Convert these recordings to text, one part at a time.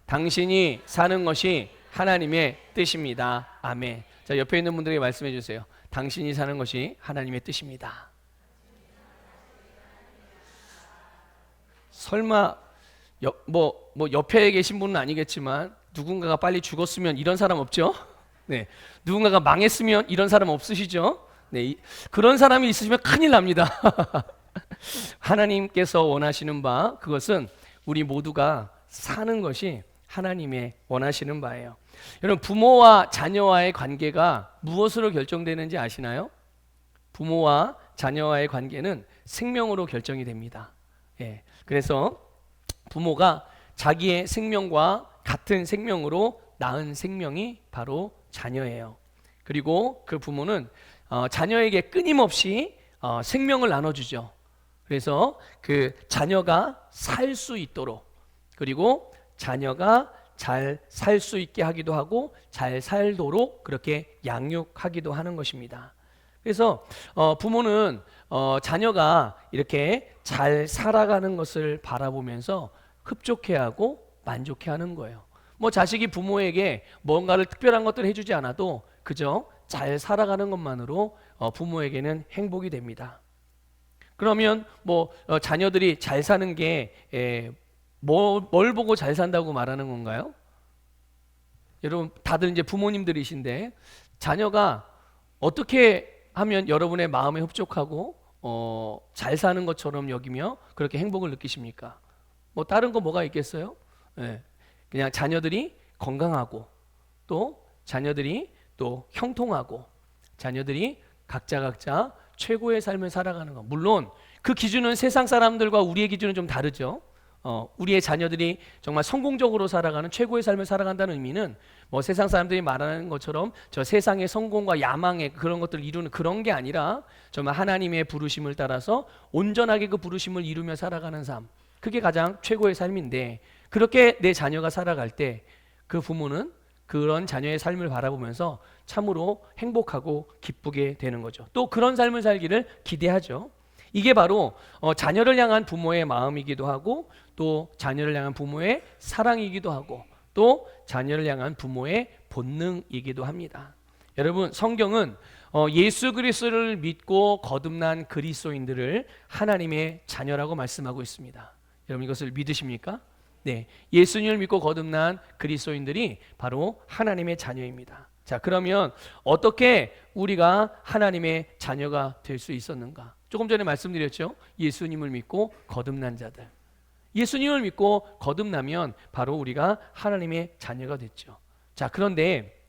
당신이 사는 것이 하나님의 뜻입니다. 아멘. 자, 옆에 있는 분들에게 말씀해 주세요. 당신이 사는 것이 하나님의 뜻입니다. 설마 뭐 옆에 계신 분은 아니겠지만 누군가가 빨리 죽었으면 이런 사람 없죠? 네. 누군가가 망했으면 이런 사람 없으시죠? 네. 그런 사람이 있으시면 큰일 납니다. 하나님께서 원하시는 바, 그것은 우리 모두가 사는 것이 하나님의 원하시는 바예요. 여러분, 부모와 자녀와의 관계가 무엇으로 결정되는지 아시나요? 부모와 자녀와의 관계는 생명으로 결정이 됩니다. 예. 그래서 부모가 자기의 생명과 같은 생명으로 낳은 생명이 바로 자녀예요. 그리고 그 부모는 자녀에게 끊임없이 생명을 나눠주죠. 그래서 그 자녀가 살 수 있도록, 그리고 자녀가 잘 살 수 있게 하기도 하고 잘 살도록 그렇게 양육하기도 하는 것입니다. 그래서 부모는 자녀가 이렇게 잘 살아가는 것을 바라보면서 흡족해하고 만족해하는 거예요. 뭐 자식이 부모에게 뭔가를 특별한 것들을 해주지 않아도 그저 잘 살아가는 것만으로 부모에게는 행복이 됩니다. 그러면 뭐 자녀들이 잘 사는 게 뭘 보고 잘 산다고 말하는 건가요? 여러분 다들 이제 부모님들이신데 자녀가 어떻게 하면 여러분의 마음에 흡족하고 잘 사는 것처럼 여기며 그렇게 행복을 느끼십니까? 뭐 다른 거 뭐가 있겠어요? 네. 그냥 자녀들이 건강하고 또 자녀들이 또 형통하고 자녀들이 각자 최고의 삶을 살아가는 것. 물론 그 기준은 세상 사람들과 우리의 기준은 좀 다르죠. 우리의 자녀들이 정말 성공적으로 살아가는 최고의 삶을 살아간다는 의미는 뭐 세상 사람들이 말하는 것처럼 저 세상의 성공과 야망의 그런 것들을 이루는 그런 게 아니라 정말 하나님의 부르심을 따라서 온전하게 그 부르심을 이루며 살아가는 삶, 그게 가장 최고의 삶인데, 그렇게 내 자녀가 살아갈 때 그 부모는 그런 자녀의 삶을 바라보면서 참으로 행복하고 기쁘게 되는 거죠. 또 그런 삶을 살기를 기대하죠. 이게 바로 자녀를 향한 부모의 마음이기도 하고 또 자녀를 향한 부모의 사랑이기도 하고 또 자녀를 향한 부모의 본능이기도 합니다. 여러분, 성경은 예수 그리스도를 믿고 거듭난 그리스도인들을 하나님의 자녀라고 말씀하고 있습니다. 여러분 이것을 믿으십니까? 네, 예수님을 믿고 거듭난 그리스도인들이 바로 하나님의 자녀입니다. 자, 그러면 어떻게 우리가 하나님의 자녀가 될 수 있었는가? 조금 전에 말씀드렸죠. 예수님을 믿고 거듭난 자들. 예수님을 믿고 거듭나면 바로 우리가 하나님의 자녀가 됐죠. 자, 그런데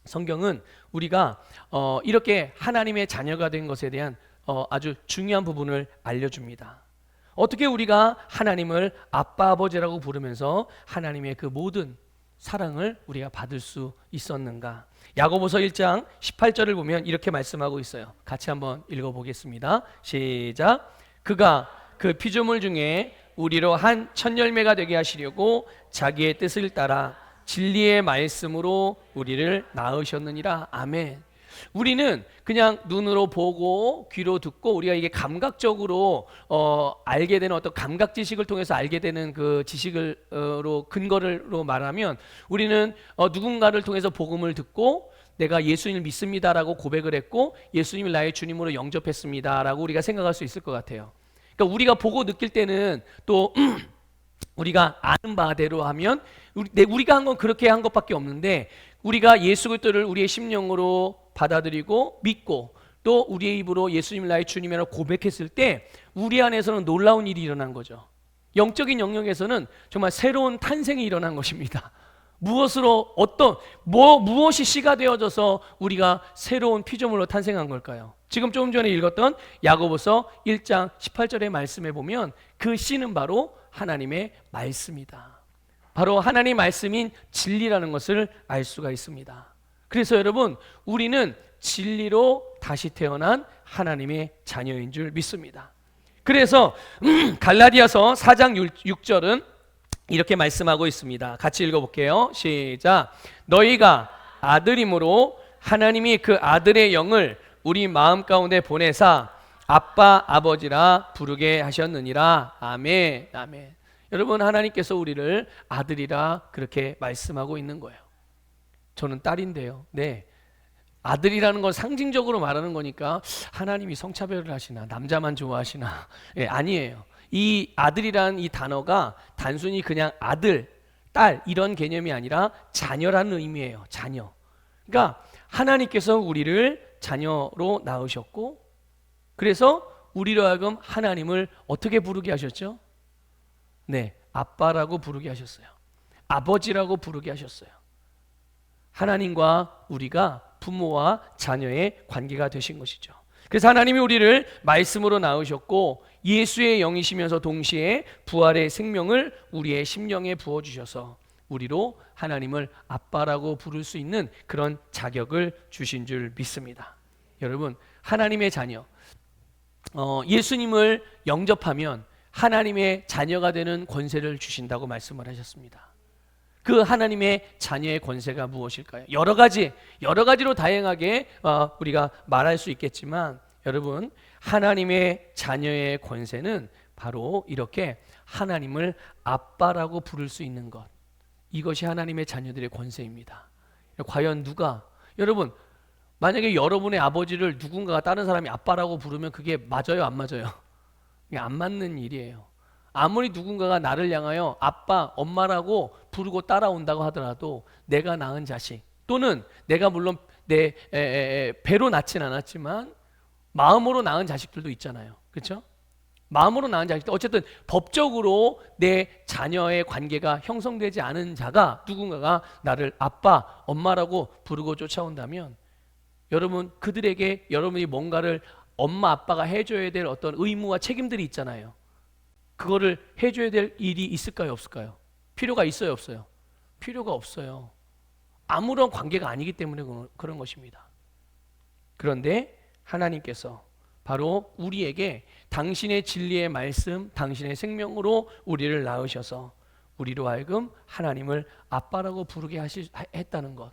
성경은 우리가 이렇게 하나님의 자녀가 된 것에 대한 아주 중요한 부분을 알려줍니다. 어떻게 우리가 하나님을 아빠 아버지라고 부르면서 하나님의 그 모든 사랑을 우리가 받을 수 있었는가? 야고보서 1장 18절을 보면 이렇게 말씀하고 있어요. 같이 한번 읽어보겠습니다. 시작. 그가 그 피조물 중에 우리로 한 첫 열매가 되게 하시려고 자기의 뜻을 따라 진리의 말씀으로 우리를 낳으셨느니라. 아멘. 우리는 그냥 눈으로 보고 귀로 듣고 우리가 이게 감각적으로 알게 되는 어떤 감각 지식을 통해서 알게 되는 그 지식으로 근거로 말하면 우리는 누군가를 통해서 복음을 듣고 내가 예수님을 믿습니다라고 고백을 했고 예수님을 나의 주님으로 영접했습니다라고 우리가 생각할 수 있을 것 같아요. 그러니까 우리가 보고 느낄 때는 또 우리가 아는 바대로 하면 우리가 한 건 그렇게 한 것밖에 없는데, 우리가 예수 그리스도를 우리의 심령으로 받아들이고 믿고 또 우리의 입으로 예수님을 나의 주님이라고 고백했을 때 우리 안에서는 놀라운 일이 일어난 거죠. 영적인 영역에서는 정말 새로운 탄생이 일어난 것입니다. 무엇으로 무엇이 씨가 되어져서 우리가 새로운 피조물로 탄생한 걸까요? 지금 조금 전에 읽었던 야고보서 1장 18절의 말씀에 보면 그 씨는 바로 하나님의 말씀이다. 바로 하나님의 말씀인 진리라는 것을 알 수가 있습니다. 그래서 여러분, 우리는 진리로 다시 태어난 하나님의 자녀인 줄 믿습니다. 그래서 갈라디아서 4장 6절은 이렇게 말씀하고 있습니다. 같이 읽어볼게요. 시작. 너희가 아들임으로 하나님이 그 아들의 영을 우리 마음 가운데 보내사 아빠 아버지라 부르게 하셨느니라. 아멘. 아멘. 여러분, 하나님께서 우리를 아들이라 그렇게 말씀하고 있는 거예요. 저는 딸인데요. 네, 아들이라는 건 상징적으로 말하는 거니까 하나님이 성차별을 하시나, 남자만 좋아하시나. 예, 아니에요. 이 아들이라는 이 단어가 단순히 그냥 아들, 딸 이런 개념이 아니라 자녀라는 의미예요. 자녀. 그러니까 하나님께서 우리를 자녀로 낳으셨고, 그래서 우리로 하여금 하나님을 어떻게 부르게 하셨죠? 네, 아빠라고 부르게 하셨어요. 아버지라고 부르게 하셨어요. 하나님과 우리가 부모와 자녀의 관계가 되신 것이죠. 그래서 하나님이 우리를 말씀으로 낳으셨고, 예수의 영이시면서 동시에 부활의 생명을 우리의 심령에 부어주셔서 우리로 하나님을 아빠라고 부를 수 있는 그런 자격을 주신 줄 믿습니다. 여러분, 하나님의 자녀, 예수님을 영접하면 하나님의 자녀가 되는 권세를 주신다고 말씀을 하셨습니다. 그 하나님의 자녀의 권세가 무엇일까요? 여러 가지로 다양하게 우리가 말할 수 있겠지만, 여러분, 하나님의 자녀의 권세는 바로 이렇게 하나님을 아빠라고 부를 수 있는 것, 이것이 하나님의 자녀들의 권세입니다. 과연 누가, 여러분, 만약에 여러분의 아버지를 누군가가 다른 사람이 아빠라고 부르면 그게 맞아요, 안 맞아요? 이게 안 맞는 일이에요. 아무리 누군가가 나를 향하여 아빠, 엄마라고 부르고 따라온다고 하더라도 내가 낳은 자식, 또는 내가 물론 내 배로 낳진 않았지만 마음으로 낳은 자식들도 있잖아요. 그렇죠? 마음으로 낳은 자식들, 어쨌든 법적으로 내 자녀의 관계가 형성되지 않은 자가 누군가가 나를 아빠, 엄마라고 부르고 쫓아온다면, 여러분, 그들에게 여러분이 뭔가를 엄마, 아빠가 해줘야 될 어떤 의무와 책임들이 있잖아요. 그거를 해줘야 될 일이 있을까요, 없을까요? 필요가 있어요, 없어요? 필요가 없어요. 아무런 관계가 아니기 때문에 그런 것입니다. 그런데 하나님께서 바로 우리에게 당신의 진리의 말씀, 당신의 생명으로 우리를 낳으셔서 우리로 하여금 하나님을 아빠라고 부르게 했다는 것,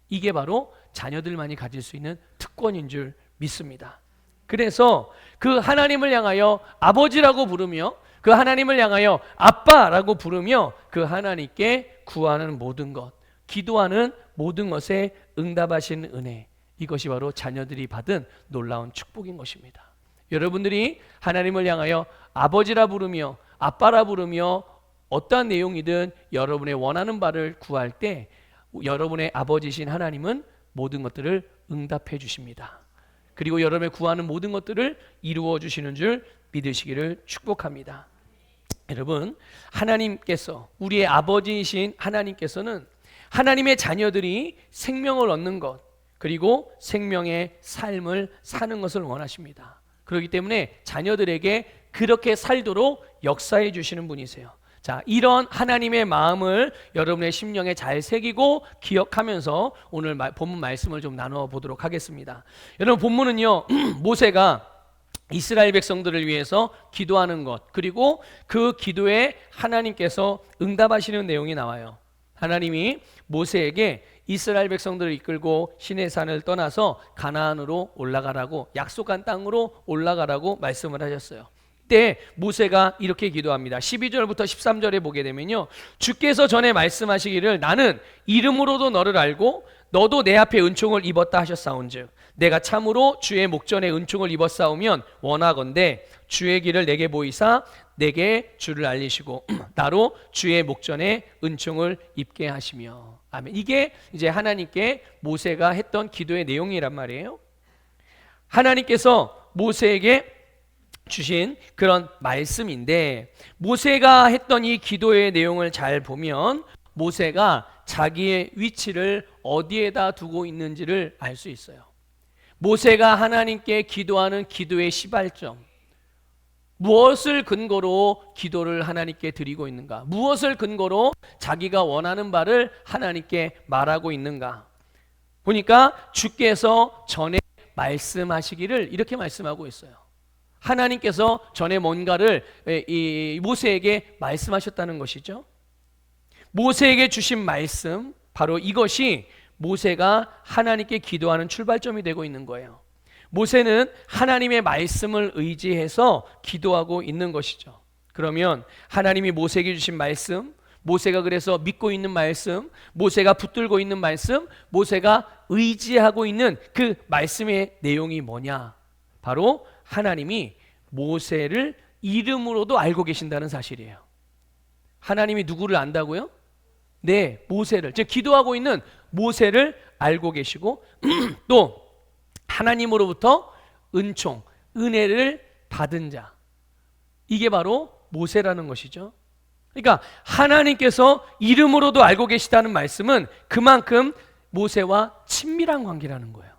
이게 바로 자녀들만이 가질 수 있는 특권인 줄 믿습니다. 그래서 그 하나님을 향하여 아버지라고 부르며, 그 하나님을 향하여 아빠라고 부르며 그 하나님께 구하는 모든 것, 기도하는 모든 것에 응답하신 은혜, 이것이 바로 자녀들이 받은 놀라운 축복인 것입니다. 여러분들이 하나님을 향하여 아버지라 부르며 아빠라 부르며 어떠한 내용이든 여러분의 원하는 바를 구할 때 여러분의 아버지신 하나님은 모든 것들을 응답해 주십니다. 그리고 여러분의 구하는 모든 것들을 이루어 주시는 줄 믿으시기를 축복합니다. 여러분, 하나님께서, 우리의 아버지이신 하나님께서는 하나님의 자녀들이 생명을 얻는 것, 그리고 생명의 삶을 사는 것을 원하십니다. 그렇기 때문에 자녀들에게 그렇게 살도록 역사해 주시는 분이세요. 자, 이런 하나님의 마음을 여러분의 심령에 잘 새기고 기억하면서 오늘 본문 말씀을 좀 나누어 보도록 하겠습니다. 여러분, 본문은요, 모세가 이스라엘 백성들을 위해서 기도하는 것, 그리고 그 기도에 하나님께서 응답하시는 내용이 나와요. 하나님이 모세에게 이스라엘 백성들을 이끌고 시내산을 떠나서 가나안으로 올라가라고, 약속한 땅으로 올라가라고 말씀을 하셨어요. 그때 모세가 이렇게 기도합니다. 12절부터 13절에 보게 되면요, 주께서 전에 말씀하시기를 나는 이름으로도 너를 알고 너도 내 앞에 은총을 입었다 하셨사온즉 내가 참으로 주의 목전에 은총을 입었사오면 원하건대 주의 길을 내게 보이사 내게 주를 알리시고 나로 주의 목전에 은총을 입게 하시며. 아멘. 이게 이제 하나님께 모세가 했던 기도의 내용이란 말이에요. 하나님께서 모세에게 주신 그런 말씀인데, 모세가 했던 이 기도의 내용을 잘 보면 모세가 자기의 위치를 어디에다 두고 있는지를 알 수 있어요. 모세가 하나님께 기도하는 기도의 시발점, 무엇을 근거로 기도를 하나님께 드리고 있는가, 무엇을 근거로 자기가 원하는 바를 하나님께 말하고 있는가 보니까 주께서 전에 말씀하시기를 이렇게 말씀하고 있어요. 하나님께서 전에 뭔가를 이 모세에게 말씀하셨다는 것이죠. 모세에게 주신 말씀, 바로 이것이 모세가 하나님께 기도하는 출발점이 되고 있는 거예요. 모세는 하나님의 말씀을 의지해서 기도하고 있는 것이죠. 그러면 하나님이 모세에게 주신 말씀, 모세가 그래서 믿고 있는 말씀, 모세가 붙들고 있는 말씀, 모세가 의지하고 있는 그 말씀의 내용이 뭐냐? 바로 하나님이 모세를 이름으로도 알고 계신다는 사실이에요. 하나님이 누구를 안다고요? 네, 모세를, 즉 기도하고 있는 모세를 알고 계시고 또 하나님으로부터 은총, 은혜를 받은 자, 이게 바로 모세라는 것이죠. 그러니까 하나님께서 이름으로도 알고 계시다는 말씀은 그만큼 모세와 친밀한 관계라는 거예요.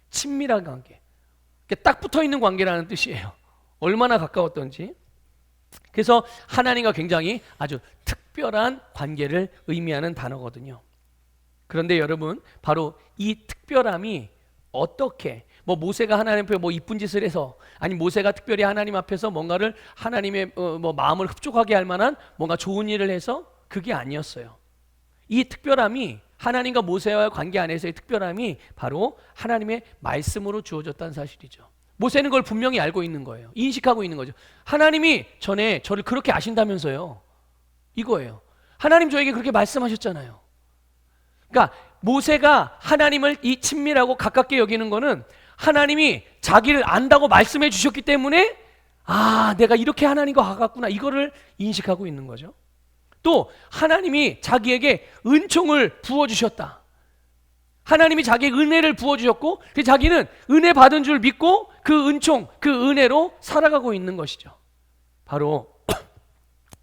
친밀한 관계, 딱 붙어 있는 관계라는 뜻이에요. 얼마나 가까웠던지. 그래서 하나님과 굉장히 아주 특별한 관계를 의미하는 단어거든요. 그런데 여러분, 바로 이 특별함이 어떻게, 모세가 하나님 앞에 이쁜 짓을 해서, 아니 모세가 특별히 하나님 앞에서 뭔가를 하나님의 마음을 흡족하게 할 만한 뭔가 좋은 일을 해서, 그게 아니었어요. 이 특별함이, 하나님과 모세와의 관계 안에서의 특별함이 바로 하나님의 말씀으로 주어졌다는 사실이죠. 모세는 그걸 분명히 알고 있는 거예요. 인식하고 있는 거죠. 하나님이 전에 저를 그렇게 아신다면서요. 이거예요. 하나님 저에게 그렇게 말씀하셨잖아요. 그러니까 모세가 하나님을 이 친밀하고 가깝게 여기는 거는 하나님이 자기를 안다고 말씀해 주셨기 때문에, 아, 내가 이렇게 하나님과 가깝구나, 이거를 인식하고 있는 거죠. 또 하나님이 자기에게 은총을 부어주셨다. 하나님이 자기의 은혜를 부어주셨고, 자기는 은혜 받은 줄 믿고 그 은총, 그 은혜로 살아가고 있는 것이죠. 바로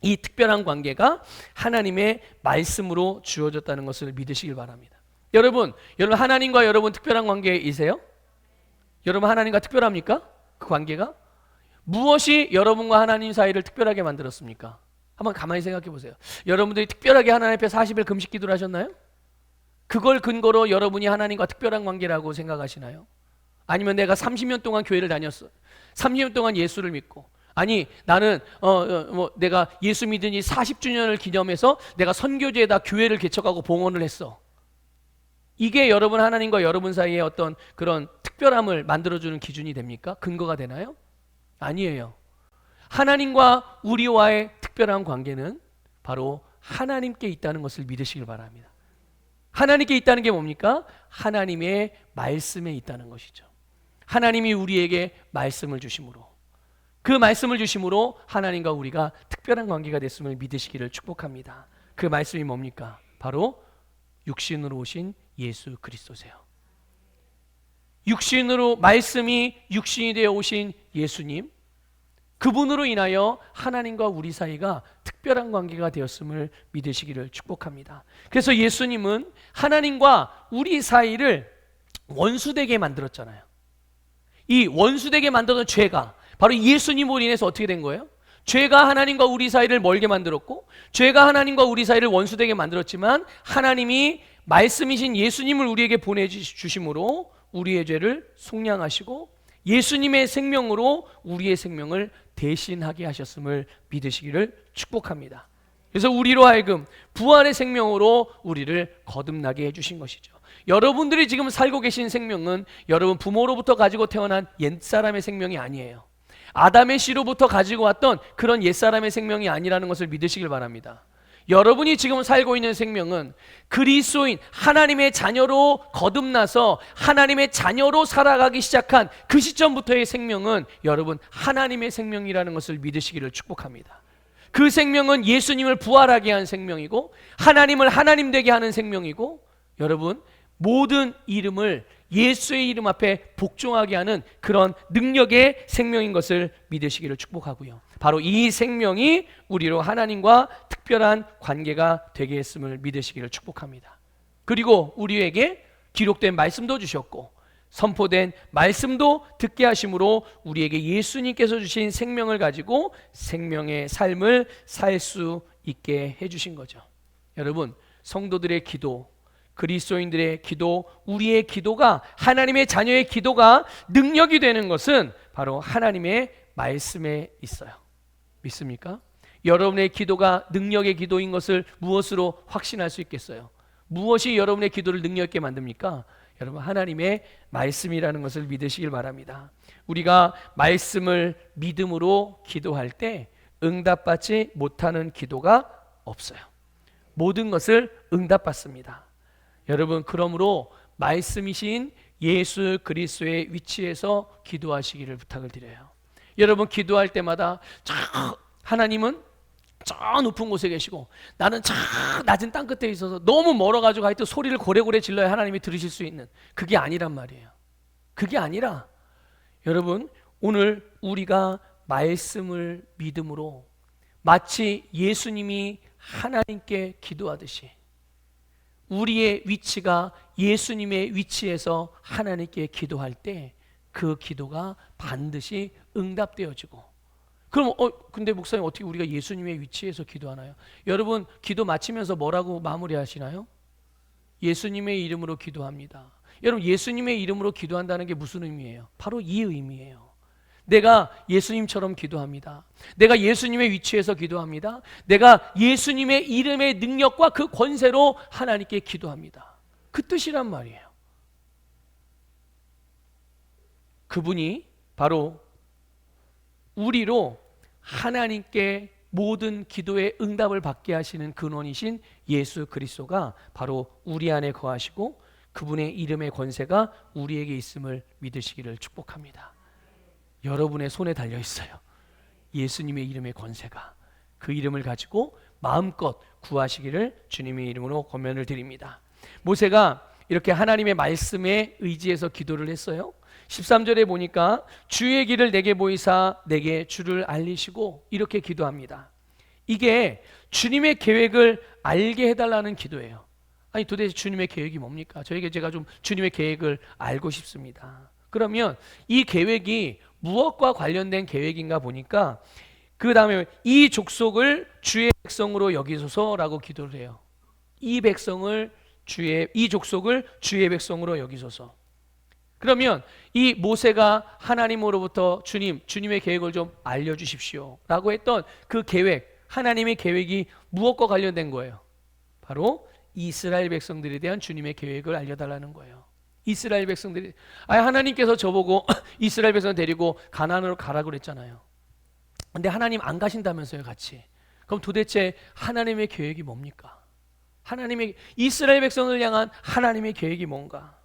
이 특별한 관계가 하나님의 말씀으로 주어졌다는 것을 믿으시길 바랍니다. 여러분 하나님과 여러분 특별한 관계이세요? 여러분 하나님과 특별합니까? 그 관계가? 무엇이 여러분과 하나님 사이를 특별하게 만들었습니까? 한번 가만히 생각해 보세요. 여러분들이 특별하게 하나님 앞에 40일 금식 기도를 하셨나요? 그걸 근거로 여러분이 하나님과 특별한 관계라고 생각하시나요? 아니면 내가 30년 동안 교회를 다녔어, 30년 동안 예수를 믿고, 아니 나는 내가 예수 믿은 지 40주년을 기념해서 내가 선교제에다 교회를 개척하고 봉헌을 했어, 이게 여러분 하나님과 여러분 사이에 어떤 그런 특별함을 만들어주는 기준이 됩니까? 근거가 되나요? 아니에요. 하나님과 우리와의 특별한 관계는 바로 하나님께 있다는 것을 믿으시길 바랍니다. 하나님께 있다는 게 뭡니까? 하나님의 말씀에 있다는 것이죠. 하나님이 우리에게 말씀을 주심으로, 그 말씀을 주심으로 하나님과 우리가 특별한 관계가 됐음을 믿으시기를 축복합니다. 그 말씀이 뭡니까? 바로 육신으로 오신 예수 그리스도세요. 말씀이 육신이 되어 오신 예수님, 그분으로 인하여 하나님과 우리 사이가 특별한 관계가 되었음을 믿으시기를 축복합니다. 그래서 예수님은 하나님과 우리 사이를 원수되게 만들었잖아요. 이 원수되게 만들었던 죄가 바로 예수님으로 인해서 어떻게 된 거예요? 죄가 하나님과 우리 사이를 멀게 만들었고, 죄가 하나님과 우리 사이를 원수되게 만들었지만, 하나님이 말씀이신 예수님을 우리에게 보내주심으로 우리의 죄를 속량하시고 예수님의 생명으로 우리의 생명을 대신하게 하셨음을 믿으시기를 축복합니다. 그래서 우리로 하여금 부활의 생명으로 우리를 거듭나게 해주신 것이죠. 여러분들이 지금 살고 계신 생명은 여러분 부모로부터 가지고 태어난 옛사람의 생명이 아니에요. 아담의 씨로부터 가지고 왔던 그런 옛사람의 생명이 아니라는 것을 믿으시길 바랍니다. 여러분이 지금 살고 있는 생명은 그리스도인 하나님의 자녀로 거듭나서 하나님의 자녀로 살아가기 시작한 그 시점부터의 생명은 여러분 하나님의 생명이라는 것을 믿으시기를 축복합니다. 그 생명은 예수님을 부활하게 한 생명이고, 하나님을 하나님 되게 하는 생명이고, 여러분 모든 이름을 예수의 이름 앞에 복종하게 하는 그런 능력의 생명인 것을 믿으시기를 축복하고요. 바로 이 생명이 우리로 하나님과 특별한 관계가 되게 했음을 믿으시기를 축복합니다. 그리고 우리에게 기록된 말씀도 주셨고 선포된 말씀도 듣게 하심으로 우리에게 예수님께서 주신 생명을 가지고 생명의 삶을 살 수 있게 해주신 거죠. 여러분, 성도들의 기도, 그리스도인들의 기도, 우리의 기도가, 하나님의 자녀의 기도가 능력이 되는 것은 바로 하나님의 말씀에 있어요. 믿습니까? 여러분의 기도가 능력의 기도인 것을 무엇으로 확신할 수 있겠어요? 무엇이 여러분의 기도를 능력 있게 만듭니까? 여러분 하나님의 말씀이라는 것을 믿으시길 바랍니다. 우리가 말씀을 믿음으로 기도할 때 응답받지 못하는 기도가 없어요. 모든 것을 응답받습니다. 여러분, 그러므로 말씀이신 예수 그리스도의 위치에서 기도하시기를 부탁을 드려요. 여러분, 기도할 때마다 하나님은 저 높은 곳에 계시고 나는 저 낮은 땅 끝에 있어서 너무 멀어가지고 하여튼 소리를 고래고래 질러야 하나님이 들으실 수 있는, 그게 아니란 말이에요. 그게 아니라 여러분, 오늘 우리가 말씀을 믿음으로 마치 예수님이 하나님께 기도하듯이 우리의 위치가 예수님의 위치에서 하나님께 기도할 때 그 기도가 반드시 응답되어지고, 그럼 근데 목사님, 어떻게 우리가 예수님의 위치에서 기도하나요? 여러분, 기도 마치면서 뭐라고 마무리하시나요? 예수님의 이름으로 기도합니다. 여러분, 예수님의 이름으로 기도한다는 게 무슨 의미예요? 바로 이 의미예요. 내가 예수님처럼 기도합니다. 내가 예수님의 위치에서 기도합니다. 내가 예수님의 이름의 능력과 그 권세로 하나님께 기도합니다. 그 뜻이란 말이에요. 그분이 바로 우리로 하나님께 모든 기도의 응답을 받게 하시는 근원이신 예수 그리스도가 바로 우리 안에 거하시고 그분의 이름의 권세가 우리에게 있음을 믿으시기를 축복합니다. 여러분의 손에 달려 있어요. 예수님의 이름의 권세가. 그 이름을 가지고 마음껏 구하시기를 주님의 이름으로 권면을 드립니다. 모세가 이렇게 하나님의 말씀에 의지해서 기도를 했어요. 13절에 보니까 주의 길을 내게 보이사 내게 주를 알리시고 이렇게 기도합니다. 이게 주님의 계획을 알게 해달라는 기도예요. 아니, 도대체 주님의 계획이 뭡니까? 제가 좀 주님의 계획을 알고 싶습니다. 그러면 이 계획이 무엇과 관련된 계획인가 보니까 그 다음에 이 족속을 주의 백성으로 여기소서라고 기도를 해요. 이 족속을 주의 백성으로 여기소서. 그러면 이 모세가 하나님으로부터 주님의 계획을 좀 알려주십시오 라고 했던 그 계획, 하나님의 계획이 무엇과 관련된 거예요? 바로 이스라엘 백성들에 대한 주님의 계획을 알려달라는 거예요. 이스라엘 백성들이, 하나님께서 저보고 이스라엘 백성 데리고 가나안으로 가라고 그랬잖아요. 근데 하나님 안 가신다면서요, 같이. 그럼 도대체 하나님의 계획이 뭡니까? 이스라엘 백성을 향한 하나님의 계획이 뭔가?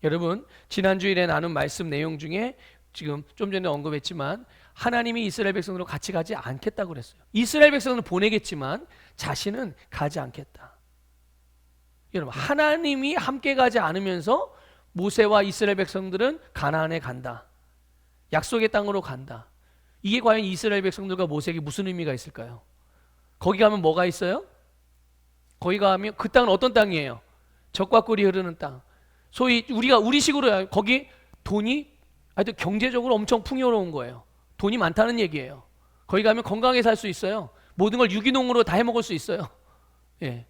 여러분, 지난주일에 나눈 말씀 내용 중에 지금 좀 전에 언급했지만 하나님이 이스라엘 백성으로 같이 가지 않겠다고 그랬어요. 이스라엘 백성은 보내겠지만 자신은 가지 않겠다. 여러분, 하나님이 함께 가지 않으면서 모세와 이스라엘 백성들은 가나안에 간다. 약속의 땅으로 간다. 이게 과연 이스라엘 백성들과 모세에게 무슨 의미가 있을까요? 거기 가면 뭐가 있어요? 거기 가면 그 땅은 어떤 땅이에요? 젖과 꿀이 흐르는 땅. 소위 우리식으로 거기 돈이 하여튼 경제적으로 엄청 풍요로운 거예요. 돈이 많다는 얘기예요. 거기 가면 건강하게 살 수 있어요. 모든 걸 유기농으로 다 해먹을 수 있어요. 예.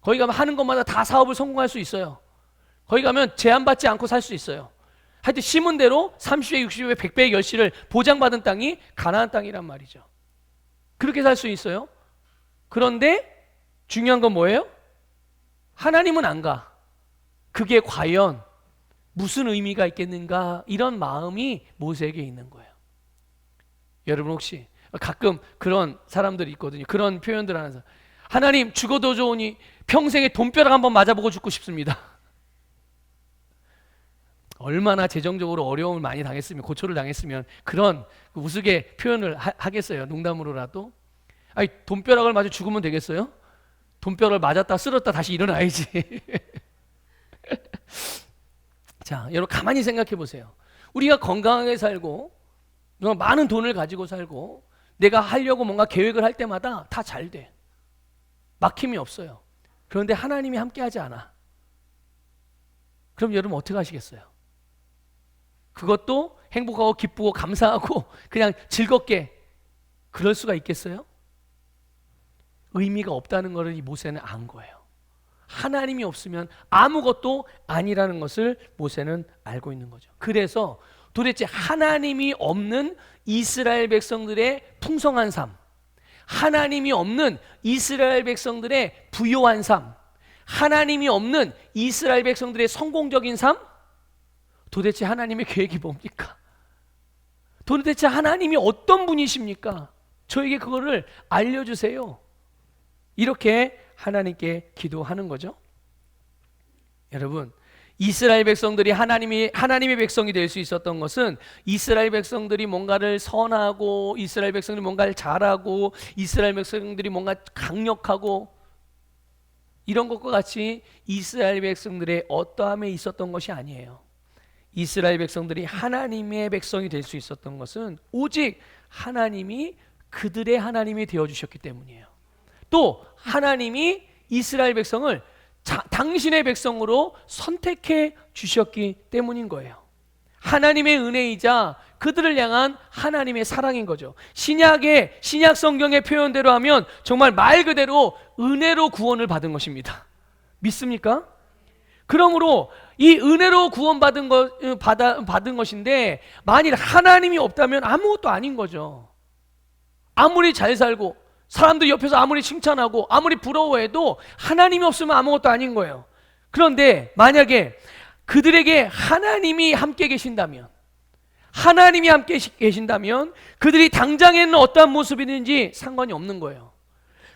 거기 가면 하는 것마다 다 사업을 성공할 수 있어요. 거기 가면 제한받지 않고 살 수 있어요. 하여튼 심은 대로 30배, 60배, 100배의 결실을 보장받은 땅이 가나안 땅이란 말이죠. 그렇게 살 수 있어요. 그런데 중요한 건 뭐예요? 하나님은 안 가. 그게 과연 무슨 의미가 있겠는가? 이런 마음이 모세에게 있는 거예요. 여러분, 혹시 가끔 그런 사람들이 있거든요. 그런 표현들 하면서 하나님, 죽어도 좋으니 평생에 돈벼락 한번 맞아보고 죽고 싶습니다. 얼마나 재정적으로 어려움을 많이 당했으면, 고초를 당했으면 그런 우스개 표현을 하겠어요. 농담으로라도. 돈벼락을 맞아 죽으면 되겠어요? 돈벼락을 맞았다 쓸었다 다시 일어나야지. 자, 여러분 가만히 생각해 보세요. 우리가 건강하게 살고 많은 돈을 가지고 살고 내가 하려고 뭔가 계획을 할 때마다 다 잘 돼. 막힘이 없어요. 그런데 하나님이 함께하지 않아. 그럼 여러분 어떻게 하시겠어요? 그것도 행복하고 기쁘고 감사하고 그냥 즐겁게 그럴 수가 있겠어요? 의미가 없다는 것을 이 모세는 안 거예요. 하나님이 없으면 아무것도 아니라는 것을 모세는 알고 있는 거죠. 그래서 도대체 하나님이 없는 이스라엘 백성들의 풍성한 삶, 하나님이 없는 이스라엘 백성들의 부요한 삶, 하나님이 없는 이스라엘 백성들의 성공적인 삶, 도대체 하나님의 계획이 뭡니까? 도대체 하나님이 어떤 분이십니까? 저에게 그거를 알려주세요. 이렇게 하나님께 기도하는 거죠. 여러분, 이스라엘 백성들이 하나님의 백성이 될 수 있었던 것은 이스라엘 백성들이 뭔가를 선하고, 이스라엘 백성들이 뭔가를 잘하고, 이스라엘 백성들이 뭔가 강력하고, 이런 것과 같이 이스라엘 백성들의 어떠함에 있었던 것이 아니에요. 이스라엘 백성들이 하나님의 백성이 될 수 있었던 것은 오직 하나님이 그들의 하나님이 되어주셨기 때문이에요. 또 하나님이 이스라엘 백성을 당신의 백성으로 선택해 주셨기 때문인 거예요. 하나님의 은혜이자 그들을 향한 하나님의 사랑인 거죠. 신약 성경의 표현대로 하면 정말 말 그대로 은혜로 구원을 받은 것입니다. 믿습니까? 그러므로 이 은혜로 구원받은 받은 것인데, 만일 하나님이 없다면 아무것도 아닌 거죠. 아무리 잘 살고 사람들 옆에서 아무리 칭찬하고 아무리 부러워해도 하나님이 없으면 아무것도 아닌 거예요. 그런데 만약에 그들에게 하나님이 함께 계신다면, 그들이 당장에는 어떠한 모습이든지 상관이 없는 거예요.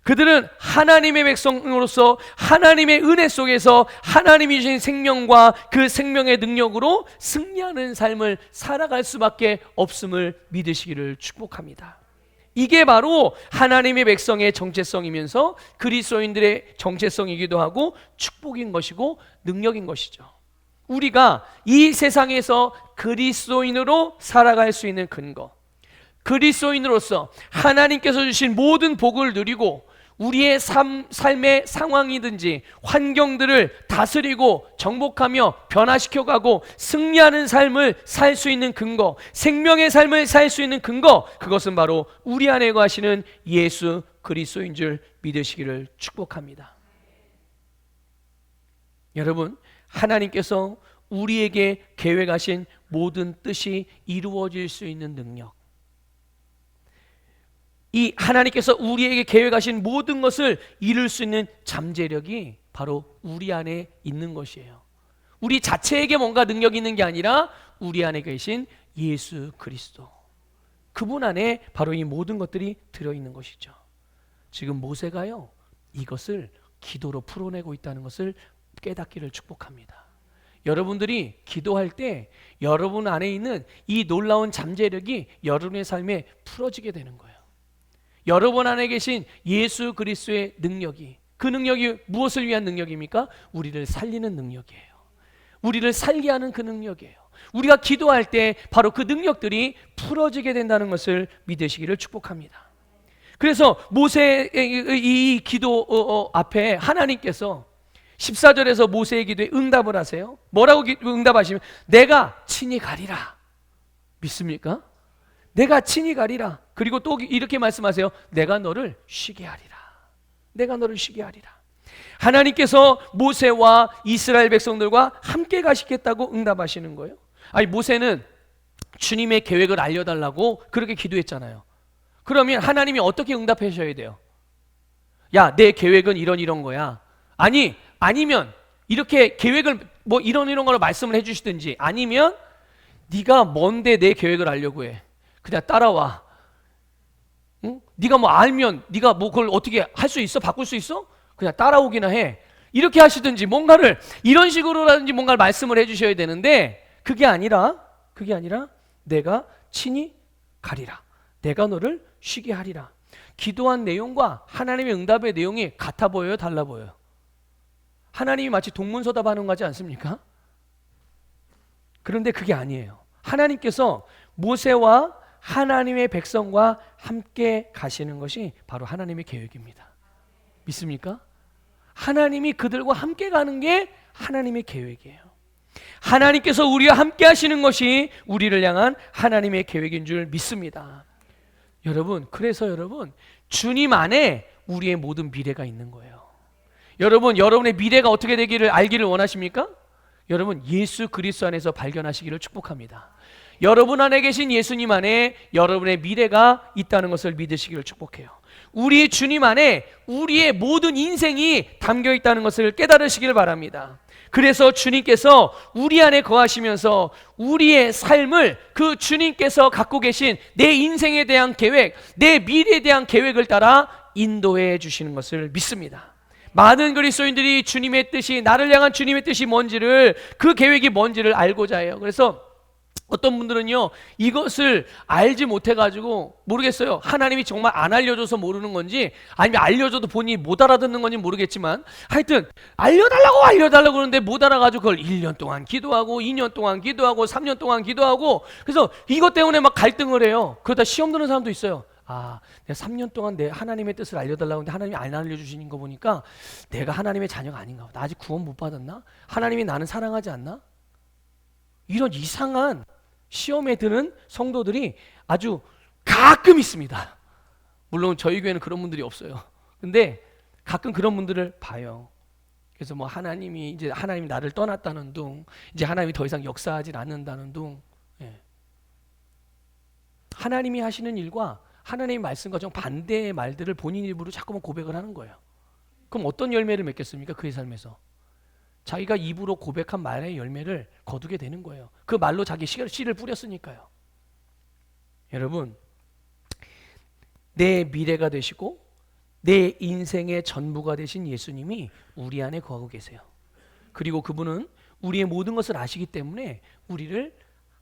그들은 하나님의 백성으로서 하나님의 은혜 속에서 하나님이 주신 생명과 그 생명의 능력으로 승리하는 삶을 살아갈 수밖에 없음을 믿으시기를 축복합니다. 이게 바로 하나님의 백성의 정체성이면서 그리스도인들의 정체성이기도 하고 축복인 것이고 능력인 것이죠. 우리가 이 세상에서 그리스도인으로 살아갈 수 있는 근거, 그리스도인으로서 하나님께서 주신 모든 복을 누리고 우리의 삶의 상황이든지 환경들을 다스리고 정복하며 변화시켜가고 승리하는 삶을 살 수 있는 근거, 생명의 삶을 살 수 있는 근거, 그것은 바로 우리 안에 거하시는 예수 그리스도인 줄 믿으시기를 축복합니다. 여러분, 하나님께서 우리에게 계획하신 모든 뜻이 이루어질 수 있는 능력, 이 하나님께서 우리에게 계획하신 모든 것을 이룰 수 있는 잠재력이 바로 우리 안에 있는 것이에요. 우리 자체에게 뭔가 능력이 있는 게 아니라 우리 안에 계신 예수 그리스도, 그분 안에 바로 이 모든 것들이 들어있는 것이죠. 지금 모세가요, 이것을 기도로 풀어내고 있다는 것을 깨닫기를 축복합니다. 여러분들이 기도할 때 여러분 안에 있는 이 놀라운 잠재력이 여러분의 삶에 풀어지게 되는 거예요. 여러분 안에 계신 예수 그리스도의 능력이, 그 능력이 무엇을 위한 능력입니까? 우리를 살리는 능력이에요. 우리를 살게 하는 그 능력이에요. 우리가 기도할 때 바로 그 능력들이 풀어지게 된다는 것을 믿으시기를 축복합니다. 그래서 모세의 이 기도 앞에 하나님께서 14절에서 모세의 기도에 응답을 하세요. 뭐라고 응답하시면, 내가 친히 가리라. 믿습니까? 내가 친히 가리라. 그리고 또 이렇게 말씀하세요. 내가 너를 쉬게 하리라. 내가 너를 쉬게 하리라. 하나님께서 모세와 이스라엘 백성들과 함께 가시겠다고 응답하시는 거예요. 아니, 모세는 주님의 계획을 알려달라고 그렇게 기도했잖아요. 그러면 하나님이 어떻게 응답하셔야 돼요? 야, 내 계획은 이런 거야. 아니면 이렇게 계획을 뭐 이런 걸로 말씀을 해주시든지, 아니면 네가 뭔데 내 계획을 알려고 해. 그냥 따라와. 응? 네가 뭐 알면 네가 뭐 그걸 어떻게 할 수 있어? 바꿀 수 있어? 그냥 따라오기나 해. 이렇게 하시든지 뭔가를 이런 식으로라든지 뭔가를 말씀을 해주셔야 되는데, 그게 아니라 내가 친히 가리라. 내가 너를 쉬게 하리라. 기도한 내용과 하나님의 응답의 내용이 같아 보여요? 달라 보여요? 하나님이 마치 동문서답하는 거 같지 않습니까? 그런데 그게 아니에요. 하나님께서 모세와 하나님의 백성과 함께 가시는 것이 바로 하나님의 계획입니다. 믿습니까? 하나님이 그들과 함께 가는 게 하나님의 계획이에요. 하나님께서 우리와 함께 하시는 것이 우리를 향한 하나님의 계획인 줄 믿습니다. 그래서 여러분, 주님 안에 우리의 모든 미래가 있는 거예요. 여러분의 미래가 어떻게 되기를 알기를 원하십니까? 여러분, 예수 그리스도 안에서 발견하시기를 축복합니다. 여러분 안에 계신 예수님 안에 여러분의 미래가 있다는 것을 믿으시기를 축복해요. 우리 주님 안에 우리의 모든 인생이 담겨 있다는 것을 깨달으시길 바랍니다. 그래서 주님께서 우리 안에 거하시면서 우리의 삶을 그 주님께서 갖고 계신 내 인생에 대한 계획, 내 미래에 대한 계획을 따라 인도해 주시는 것을 믿습니다. 많은 그리스도인들이 주님의 뜻이, 나를 향한 주님의 뜻이 뭔지를, 그 계획이 뭔지를 알고자 해요. 그래서 어떤 분들은요, 이것을 알지 못해가지고 모르겠어요. 하나님이 정말 안 알려줘서 모르는 건지, 아니면 알려줘도 본인이 못 알아듣는 건지 모르겠지만, 하여튼 알려달라고 그러는데 못 알아가지고 그걸 1년 동안 기도하고 2년 동안 기도하고 3년 동안 기도하고, 그래서 이것 때문에 막 갈등을 해요. 그러다 시험 드는 사람도 있어요. 아, 내가 3년 동안 내 하나님의 뜻을 알려달라고 하는데 하나님이 안 알려주시는 거 보니까 내가 하나님의 자녀가 아닌가 봐. 나 아직 구원 못 받았나? 하나님이 나는 사랑하지 않나? 이런 이상한 시험에 드는 성도들이 아주 가끔 있습니다. 물론 저희 교회는 그런 분들이 없어요. 근데 가끔 그런 분들을 봐요. 그래서 뭐 하나님이 나를 떠났다는 둥, 이제 하나님이 더 이상 역사하지 않는다는 둥. 예. 하나님이 하시는 일과 하나님의 말씀과 정 반대의 말들을 본인 입으로 자꾸만 고백을 하는 거예요. 그럼 어떤 열매를 맺겠습니까? 그의 삶에서 자기가 입으로 고백한 말의 열매를 거두게 되는 거예요. 그 말로 자기 씨를 뿌렸으니까요. 여러분, 내 미래가 되시고 내 인생의 전부가 되신 예수님이 우리 안에 거하고 계세요. 그리고 그분은 우리의 모든 것을 아시기 때문에 우리를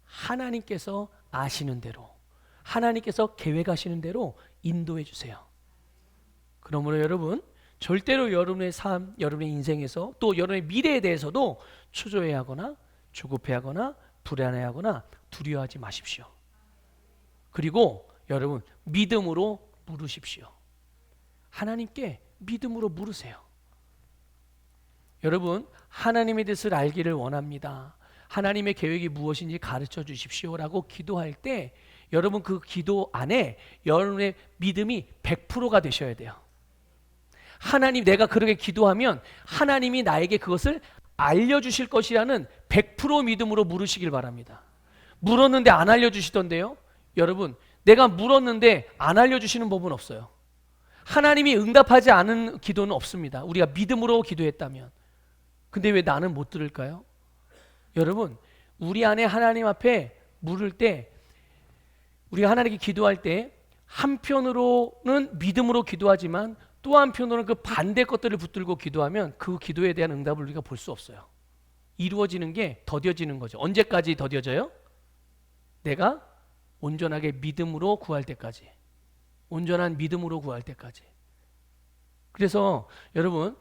하나님께서 아시는 대로, 하나님께서 계획하시는 대로 인도해 주세요. 그러므로 여러분, 절대로 여러분의 삶, 여러분의 인생에서 또 여러분의 미래에 대해서도 초조해하거나 조급해하거나 불안해하거나 두려워하지 마십시오. 그리고 여러분, 믿음으로 물으십시오. 하나님께 믿음으로 물으세요. 여러분, 하나님의 뜻을 알기를 원합니다. 하나님의 계획이 무엇인지 가르쳐 주십시오라고 기도할 때 여러분, 그 기도 안에 여러분의 믿음이 100%가 되셔야 돼요. 하나님, 내가 그렇게 기도하면 하나님이 나에게 그것을 알려주실 것이라는 100% 믿음으로 물으시길 바랍니다. 물었는데 안 알려주시던데요? 여러분, 내가 물었는데 안 알려주시는 법은 없어요. 하나님이 응답하지 않은 기도는 없습니다. 우리가 믿음으로 기도했다면. 근데 왜 나는 못 들을까요? 여러분, 우리 안에 하나님 앞에 물을 때, 우리가 하나님께 기도할 때 한편으로는 믿음으로 기도하지만 또 한편으로는 그 반대 것들을 붙들고 기도하면 그 기도에 대한 응답을 우리가 볼 수 없어요. 이루어지는 게 더뎌지는 거죠. 언제까지 더뎌져요? 내가 온전하게 믿음으로 구할 때까지. 온전한 믿음으로 구할 때까지. 그래서 여러분,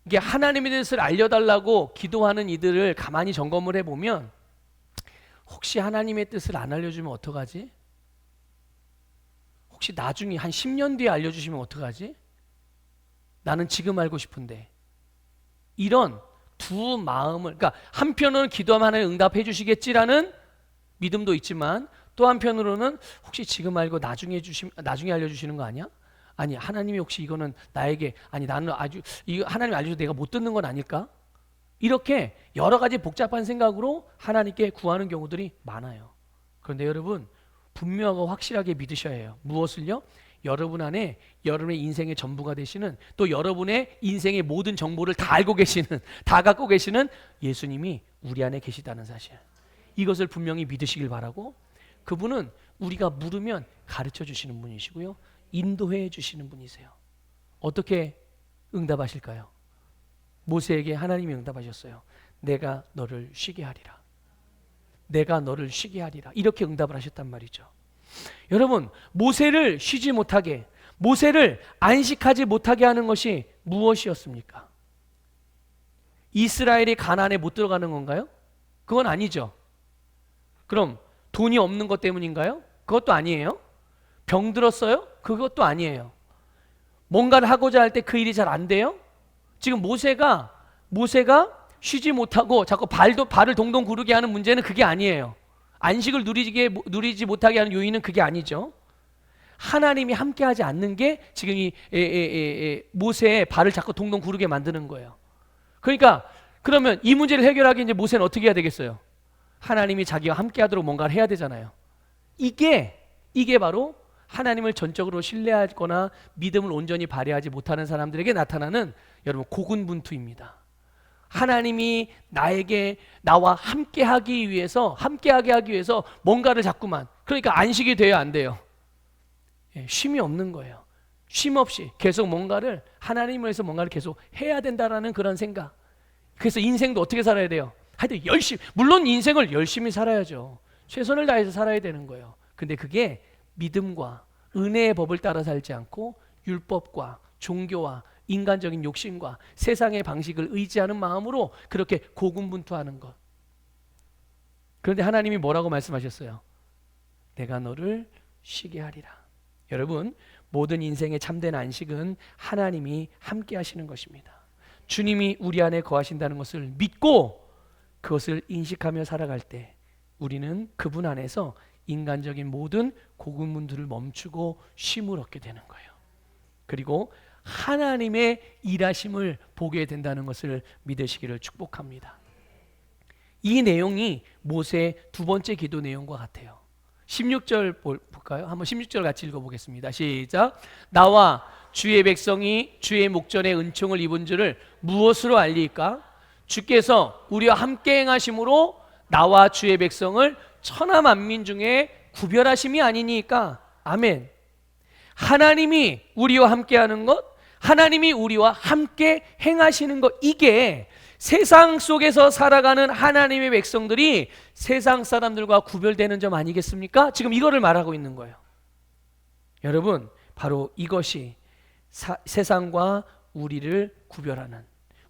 이게 하나님의 뜻을 알려달라고 기도하는 이들을 가만히 점검을 해보면 혹시 하나님의 뜻을 안 알려주면 어떡하지? 혹시 나중에 한 10년 뒤에 알려주시면 어떡하지? 나는 지금 알고 싶은데. 이런 두 마음을, 그러니까 한편으로는 기도하면 하나님 응답해 주시겠지라는 믿음도 있지만 또 한편으로는 혹시 지금 알고 나중에 알려주시는 거 아니야? 아니, 하나님이 혹시 이거는 나에게, 아니 나는 아주 이거 하나님이 알려줘도 내가 못 듣는 건 아닐까? 이렇게 여러 가지 복잡한 생각으로 하나님께 구하는 경우들이 많아요. 그런데 여러분, 분명하고 확실하게 믿으셔야 해요. 무엇을요? 여러분 안에 여러분의 인생의 전부가 되시는, 또 여러분의 인생의 모든 정보를 다 알고 계시는, 다 갖고 계시는 예수님이 우리 안에 계시다는 사실, 이것을 분명히 믿으시길 바라고, 그분은 우리가 물으면 가르쳐 주시는 분이시고요, 인도해 주시는 분이세요. 어떻게 응답하실까요? 모세에게 하나님이 응답하셨어요. 내가 너를 쉬게 하리라. 내가 너를 쉬게 하리라. 이렇게 응답을 하셨단 말이죠. 여러분, 모세를 쉬지 못하게, 모세를 안식하지 못하게 하는 것이 무엇이었습니까? 이스라엘이 가나안에 못 들어가는 건가요? 그건 아니죠. 그럼 돈이 없는 것 때문인가요? 그것도 아니에요. 병들었어요? 그것도 아니에요. 뭔가를 하고자 할 때 그 일이 잘 안 돼요? 지금 모세가 쉬지 못하고 자꾸 발을 동동 구르게 하는 문제는 그게 아니에요. 안식을 누리지 못하게 하는 요인은 그게 아니죠. 하나님이 함께하지 않는 게 지금 이 모세의 발을 자꾸 동동 구르게 만드는 거예요. 그러니까 그러면 이 문제를 해결하기 이제 모세는 어떻게 해야 되겠어요? 하나님이 자기와 함께하도록 뭔가를 해야 되잖아요. 이게 바로 하나님을 전적으로 신뢰하거나 믿음을 온전히 발휘하지 못하는 사람들에게 나타나는 여러분 고군분투입니다. 하나님이 나와 함께하게 하기 위해서 뭔가를 자꾸만, 그러니까 안식이 돼야 안 돼요. 쉼이 없는 거예요. 쉼 없이 계속 뭔가를, 하나님을 위해서 뭔가를 계속 해야 된다라는 그런 생각. 그래서 인생도 어떻게 살아야 돼요? 하여튼 열심히, 물론 인생을 열심히 살아야죠. 최선을 다해서 살아야 되는 거예요. 근데 그게 믿음과 은혜의 법을 따라 살지 않고 율법과 종교와 인간적인 욕심과 세상의 방식을 의지하는 마음으로 그렇게 고군분투하는 것. 그런데 하나님이 뭐라고 말씀하셨어요? 내가 너를 쉬게 하리라. 여러분, 모든 인생의 참된 안식은 하나님이 함께 하시는 것입니다. 주님이 우리 안에 거하신다는 것을 믿고 그것을 인식하며 살아갈 때 우리는 그분 안에서 인간적인 모든 고군분투를 멈추고 쉼을 얻게 되는 거예요. 그리고 하나님의 일하심을 보게 된다는 것을 믿으시기를 축복합니다. 이 내용이 모세의 두 번째 기도 내용과 같아요. 16절 볼까요? 한번 16절 같이 읽어보겠습니다. 시작. 나와 주의 백성이 주의 목전에 은총을 입은 줄을 무엇으로 알리까? 주께서 우리와 함께 행하심으로 나와 주의 백성을 천하 만민 중에 구별하심이 아니니까. 아멘. 하나님이 우리와 함께하는 것, 하나님이 우리와 함께 행하시는 것, 이게 세상 속에서 살아가는 하나님의 백성들이 세상 사람들과 구별되는 점 아니겠습니까? 지금 이거를 말하고 있는 거예요. 여러분, 바로 이것이 세상과 우리를 구별하는,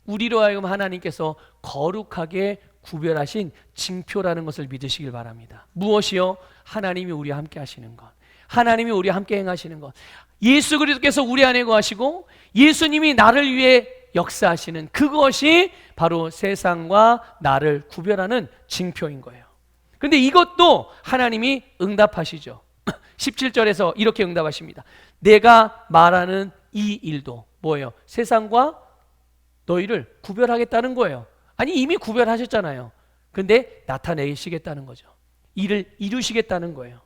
우리로 하여금 하나님께서 거룩하게 구별하신 징표라는 것을 믿으시길 바랍니다. 무엇이요? 하나님이 우리와 함께 하시는 것, 하나님이 우리와 함께 행하시는 것, 예수 그리스도께서 우리 안에 거하시고 예수님이 나를 위해 역사하시는 그것이 바로 세상과 나를 구별하는 징표인 거예요. 그런데 이것도 하나님이 응답하시죠. 17절에서 이렇게 응답하십니다. 내가 말하는 이 일도 뭐예요? 세상과 너희를 구별하겠다는 거예요. 아니, 이미 구별하셨잖아요. 근데 나타내시겠다는 거죠. 이를 이루시겠다는 거예요.